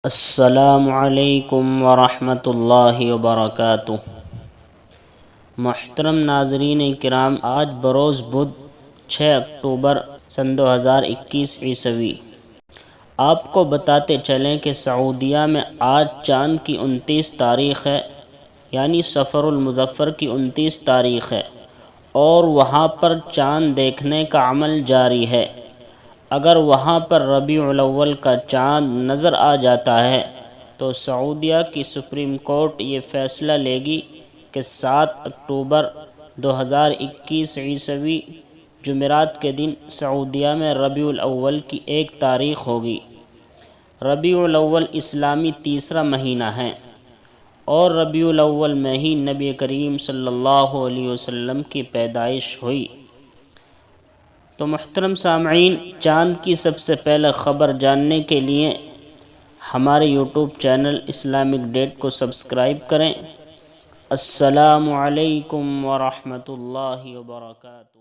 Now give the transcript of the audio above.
السلام علیکم ورحمۃ اللہ وبرکاتہ۔ محترم ناظرین کرام، آج بروز بدھ 6 اکتوبر سن 2021 عیسوی آپ کو بتاتے چلیں کہ سعودیہ میں آج چاند کی 29 تاریخ ہے، یعنی صفر المظفر کی 29 تاریخ ہے، اور وہاں پر چاند دیکھنے کا عمل جاری ہے۔ اگر وہاں پر ربیع الاول کا چاند نظر آ جاتا ہے تو سعودیہ کی سپریم کورٹ یہ فیصلہ لے گی کہ 7 اکتوبر 2021 عیسوی جمعرات کے دن سعودیہ میں ربیع الاول کی 1 تاریخ ہوگی۔ ربیع الاول اسلامی تیسرا مہینہ ہے، اور ربیع الاول میں ہی نبی کریم صلی اللہ علیہ وسلم کی پیدائش ہوئی۔ تو محترم سامعین، چاند کی سب سے پہلے خبر جاننے کے لیے ہمارے یوٹیوب چینل اسلامک ڈیٹ کو سبسکرائب کریں۔ السلام علیکم ورحمۃ اللہ وبرکاتہ۔